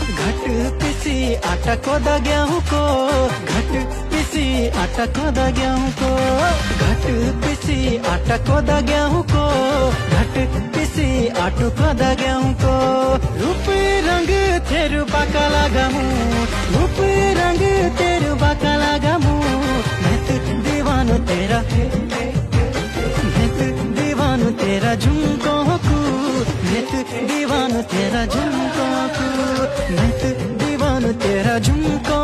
घट पिसी आटा कोदा गेहूं को, घट पिसी आटा कोदा गेहूं को, घट पिसी आटा कोदा गेहूं को, घट पिसी आटो कोदा गेहूं को। रूप रंग तेरु बाका लगामू, रूप रंग तेरु बाका लगामू। मैं तो दीवानो तेरा, मैं तो दीवानो तेरा झुमको को, मैं तो दीवानो तेरा झुमको को, मैं तो दीवानो तेरा झुमको